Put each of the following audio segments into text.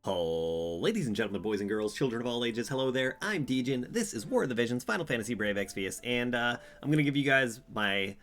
Oh, ladies and gentlemen, boys and girls, children of all ages, hello there. I'm Dejin. This is War of the Visions, Final Fantasy Brave Exvius, and I'm going to give you guys my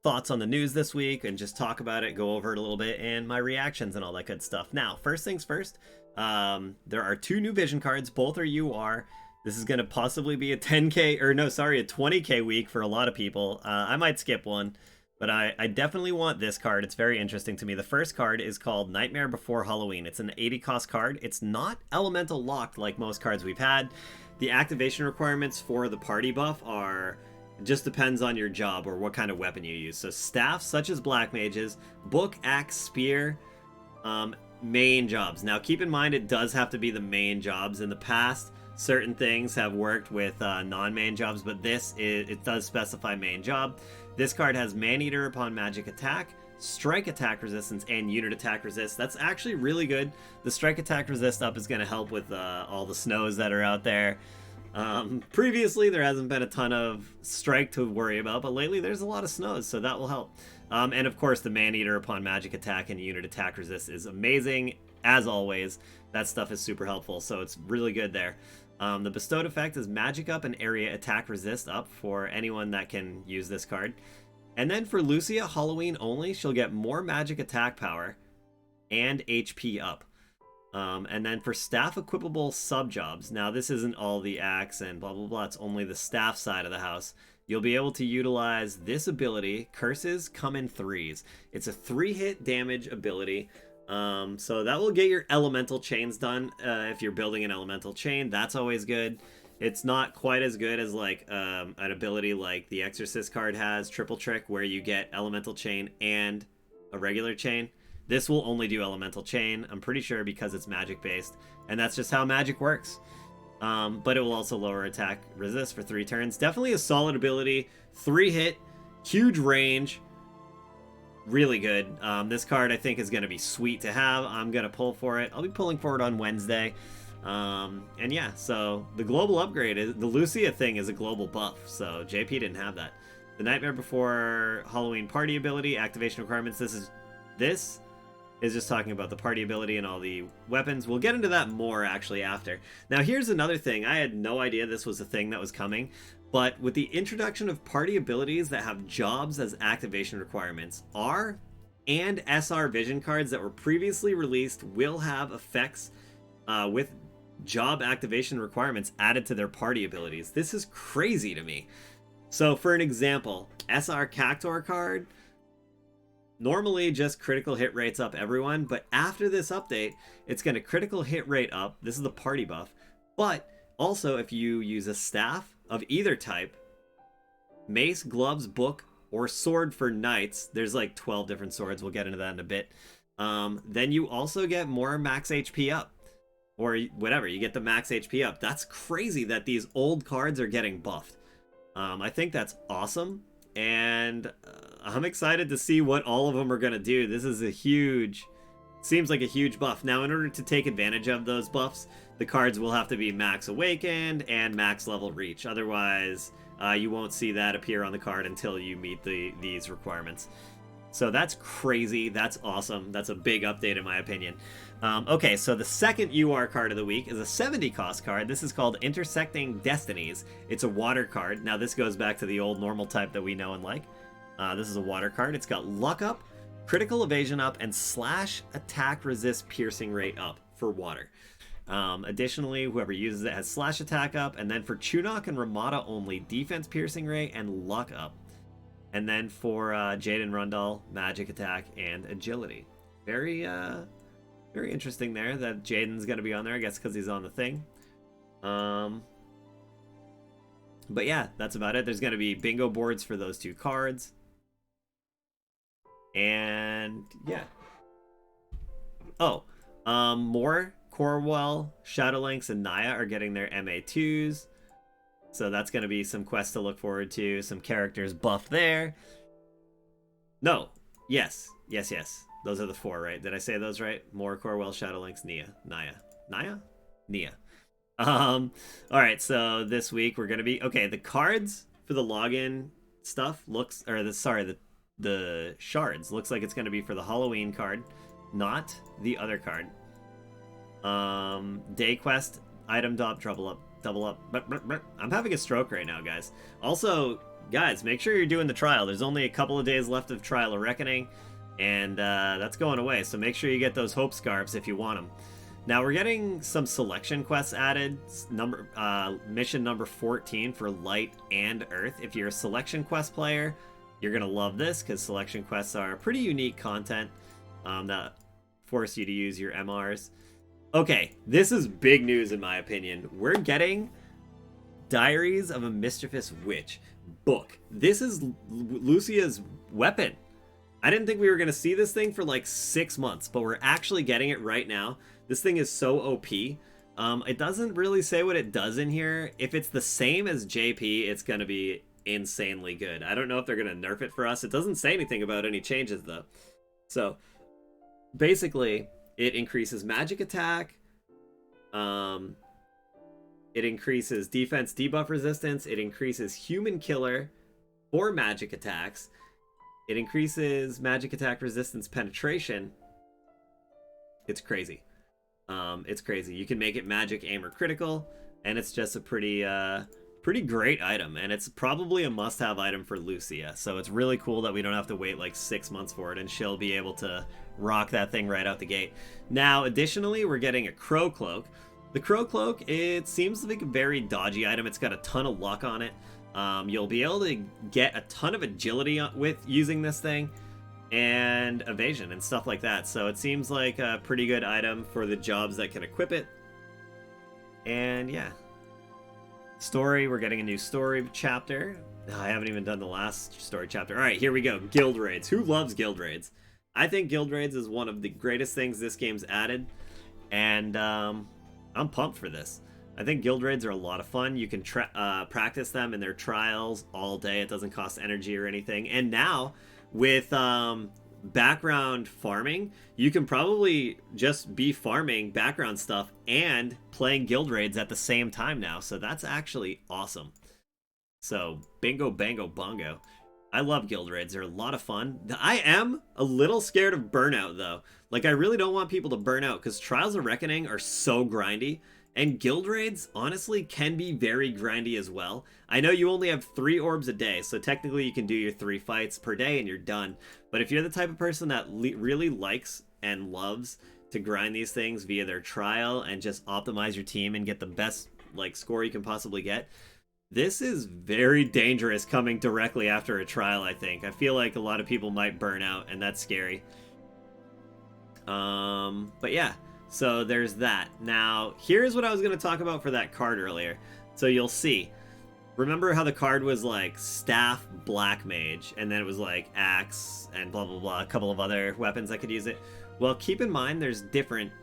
thoughts on the news this week and just talk about it, go over it a little bit, and my reactions and all that good stuff. Now, first things first, there are two new Vision cards. Both are UR. This is going to possibly be a 10K, or no, sorry, a 20K week for a lot of people. I might skip one. But I definitely want this card. It's very interesting to me. The first card is called Nightmare Before Halloween. It's an 80 cost card. It's not elemental locked like most cards we've had. The activation requirements for the party buff are just depends on your job or what kind of weapon you use. So staffs such as black mages, book, axe, spear, main jobs. Now keep in mind it does have to be the main jobs. In the past, certain things have worked with non-main jobs, but it does specify main job. This card has Man-Eater upon magic attack, strike attack resistance, and unit attack resist. That's actually really good. The strike attack resist up is going to help with all the snows that are out there. Previously, there hasn't been a ton of strike to worry about, but lately there's a lot of snows, so that will help. And of course, the Man-Eater upon magic attack and unit attack resist is amazing, as always. That stuff is super helpful, so it's really good there. The bestowed effect is magic up and area attack resist up for anyone that can use this card. And then for Lucia, Halloween only, she'll get more magic attack power and HP up. And then for staff equipable sub-jobs, now this isn't all the axe and blah blah blah, it's only the staff side of the house. You'll be able to utilize this ability, Curses Come in Threes. It's a 3-hit damage ability. So that will get your elemental chains done. If you're building an elemental chain, that's always good. It's not quite as good as like an ability like the Exorcist card has, Triple Trick, where you get elemental chain and a regular chain. This will only do elemental chain, I'm pretty sure, because it's magic based, and that's just how magic works. But it will also lower attack resist for 3 turns. Definitely a solid ability, 3-hit, huge range. Really good. This card I think is going to be sweet to have. I'm going to pull for it. I'll be pulling for it on Wednesday. And yeah, so the global upgrade, the Lucia thing is a global buff, so JP didn't have that. The Nightmare Before Halloween party ability, activation requirements, this is just talking about the party ability and all the weapons. We'll get into that more actually after. Now here's another thing. I had no idea this was a thing that was coming. But with the introduction of party abilities that have jobs as activation requirements, R and SR vision cards that were previously released will have effects with job activation requirements added to their party abilities. This is crazy to me. So for an example, SR Cactor card, normally just critical hit rates up everyone, but after this update, it's going to critical hit rate up. This is the party buff. But also if you use a staff of either type, mace, gloves, book, or sword for knights, there's like 12 different swords, we'll get into that in a bit, then you also get more max HP up, or whatever, you get the max HP up. That's crazy that these old cards are getting buffed. I think that's awesome, and I'm excited to see what all of them are going to do. This is seems like a huge buff. Now, in order to take advantage of those buffs, the cards will have to be max awakened and max level reach. Otherwise, you won't see that appear on the card until you meet these requirements. So that's crazy. That's awesome. That's a big update in my opinion. Okay, so the second UR card of the week is a 70 cost card. This is called Intersecting Destinies. It's a water card. Now this goes back to the old normal type that we know and like. This is a water card. It's got luck up, critical evasion up, and slash attack resist piercing rate up for water. Additionally, whoever uses it has slash attack up, and then for Chunok and Ramada only, defense piercing rate and luck up. And then for Jaden Rundle, magic attack and agility. Very interesting there that Jaden's going to be on there, I guess because he's on the thing. But yeah, that's about it. There's going to be bingo boards for those 2 cards. And yeah. Oh, more Corwell, Shadowlynx, and Naya are getting their MA2s. So that's going to be some quests to look forward to. Some characters buffed there. No. Yes. Those are the 4, right? Did I say those right? More Corwell, Shadowlynx, Nia. Alright, so this week we're going to be... Okay, the cards for the login stuff looks... Or the shards looks like it's going to be for the Halloween card, not the other card. Day quest, item drop, double up, double up. I'm having a stroke right now, guys. Also, guys, make sure you're doing the trial. There's only a couple of days left of Trial of Reckoning, and that's going away. So make sure you get those hope scarves if you want them. Now we're getting some selection quests added. Mission number 14 for Light and Earth. If you're a selection quest player, you're gonna love this because selection quests are pretty unique content that force you to use your MRs. Okay, this is big news in my opinion. We're getting Diaries of a Mischievous Witch book. This is Lucia's weapon. I didn't think we were gonna see this thing for like 6 months, but we're actually getting it right now. This thing is so OP. It doesn't really say what it does in here. If it's the same as JP, it's gonna be insanely good. I don't know if they're gonna nerf it for us. It doesn't say anything about any changes though. So basically, it increases magic attack. It increases defense debuff resistance. It increases human killer for magic attacks. It increases magic attack resistance penetration. It's crazy. It's crazy. You can make it magic, aim, or critical, and it's just a pretty great item, and it's probably a must-have item for Lucia. So it's really cool that we don't have to wait like 6 months for it, and she'll be able to rock that thing right out the gate. Now, additionally, we're getting a crow cloak. The crow cloak, it seems like a very dodgy item. It's got a ton of luck on it. You'll be able to get a ton of agility with using this thing, and evasion and stuff like that. So it seems like a pretty good item for the jobs that can equip it. And yeah. Story, we're getting a new story chapter. I haven't even done the last story chapter. All right, here we go. Guild raids. Who loves guild raids? I think guild raids is one of the greatest things this game's added, and I'm pumped for this. I think guild raids are a lot of fun. You can practice them in their trials all day. It doesn't cost energy or anything. And now, with background farming, you can probably just be farming background stuff and playing guild raids at the same time now. So that's actually awesome. So bingo, bango, bongo. I love guild raids. They're a lot of fun. I am a little scared of burnout though. Like, I really don't want people to burn out because Trials of Reckoning are so grindy. And guild raids, honestly, can be very grindy as well. I know you only have 3 orbs a day, so technically you can do your 3 fights per day and you're done. But if you're the type of person that really likes and loves to grind these things via their trial and just optimize your team and get the best score you can possibly get, this is very dangerous coming directly after a trial, I think. I feel like a lot of people might burn out, and that's scary. But yeah. So there's that. Now, here's what I was going to talk about for that card earlier. So you'll see. Remember how the card was like staff, black mage, and then it was like axe and blah blah blah, a couple of other weapons that could use it. Well, keep in mind there's different,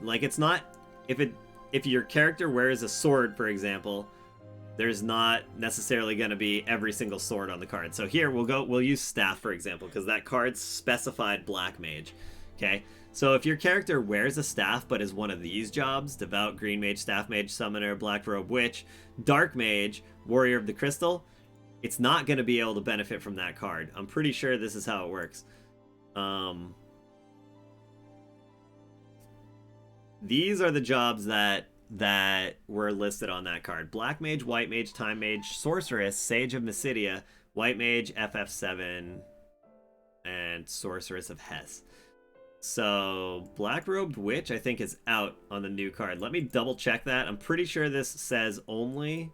like, it's not, if your character wears a sword, for example, there's not necessarily going to be every single sword on the card. So here we'll use staff, for example, because that card specified black mage. Okay, so if your character wears a staff but is one of these jobs, Devout, Green Mage, Staff Mage, Summoner, Black Robe Witch, Dark Mage, Warrior of the Crystal, it's not going to be able to benefit from that card. I'm pretty sure this is how it works. These are the jobs that were listed on that card. Black Mage, White Mage, Time Mage, Sorceress, Sage of Mysidia, White Mage, FF7, and Sorceress of Hess. So, Black Robed Witch, I think, is out on the new card. Let me double check that. I'm pretty sure this says only,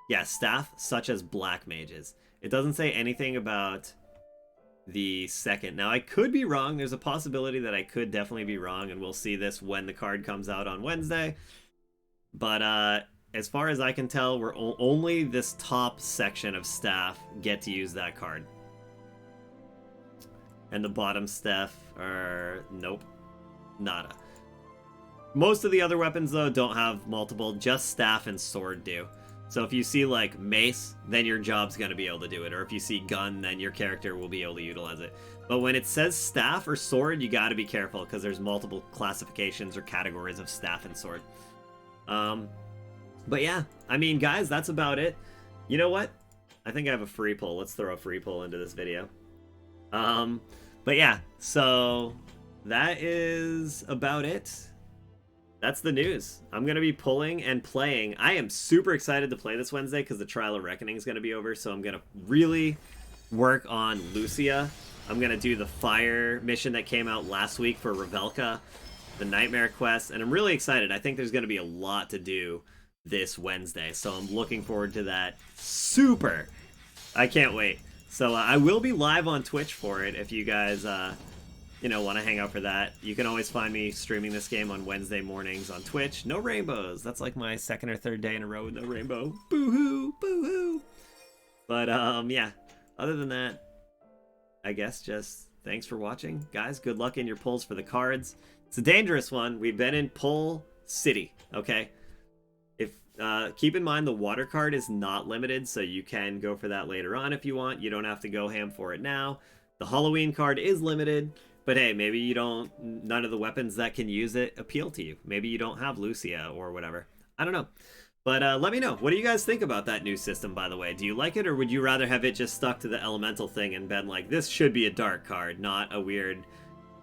yeah, staff such as Black Mages. It doesn't say anything about the second. Now, I could be wrong. There's a possibility that I could definitely be wrong, and we'll see this when the card comes out on Wednesday. But as far as I can tell, we're only this top section of staff get to use that card. And the bottom staff are, nope, nada. Most of the other weapons, though, don't have multiple. Just staff and sword do. So if you see, like, mace, then your job's going to be able to do it. Or if you see gun, then your character will be able to utilize it. But when it says staff or sword, you got to be careful, because there's multiple classifications or categories of staff and sword. But yeah, I mean, guys, that's about it. You know what? I think I have a free pull. Let's throw a free pull into this video. But yeah, so that is about it. that's the news. I'm going to be pulling and playing. I am super excited to play this Wednesday because the Trial of Reckoning is going to be over. So I'm going to really work on Lucia. I'm going to do the fire mission that came out last week for Revelka, the Nightmare Quest, and I'm really excited. I think there's going to be a lot to do this Wednesday. So I'm looking forward to that. Super. I can't wait. So I will be live on Twitch for it if you guys want to hang out for that. You can always find me streaming this game on Wednesday mornings on Twitch. No rainbows. That's like my second or third day in a row with no rainbow. Boo-hoo, boo-hoo. But, yeah. Other than that, I guess just thanks for watching. Guys, good luck in your pulls for the cards. It's a dangerous one. We've been in Pull City, okay? Keep in mind the water card is not limited, so you can go for that later on if you want. You don't have to go ham for it now. The Halloween card is limited. But hey, maybe none of the weapons that can use it appeal to you. Maybe you don't have Lucia or whatever. I don't know. But let me know. What do you guys think about that new system, by the way? Do you like it, or would you rather have it just stuck to the elemental thing and been like, this should be a dark card, not a weird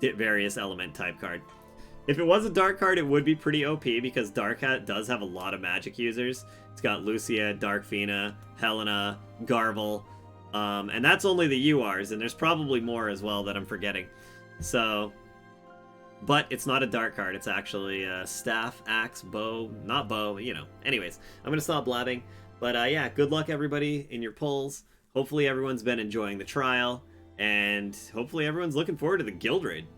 various element type card? If it was a dark card, it would be pretty OP because Dark Hat does have a lot of magic users. It's got Lucia, Darkfina, Helena, Garvel, and that's only the URs, and there's probably more as well that I'm forgetting. So, but it's not a dark card. It's actually a staff, axe, bow, not bow, Anyways, I'm going to stop blabbing. But yeah, good luck everybody in your pulls. Hopefully everyone's been enjoying the trial, and hopefully everyone's looking forward to the guild raid.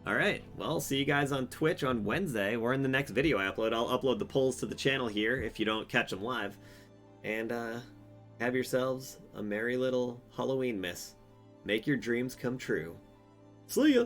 Alright, well, see you guys on Twitch on Wednesday, or in the next video I upload. I'll upload the pulls to the channel here if you don't catch them live. And have yourselves a merry little Halloween miss. Make your dreams come true. See ya!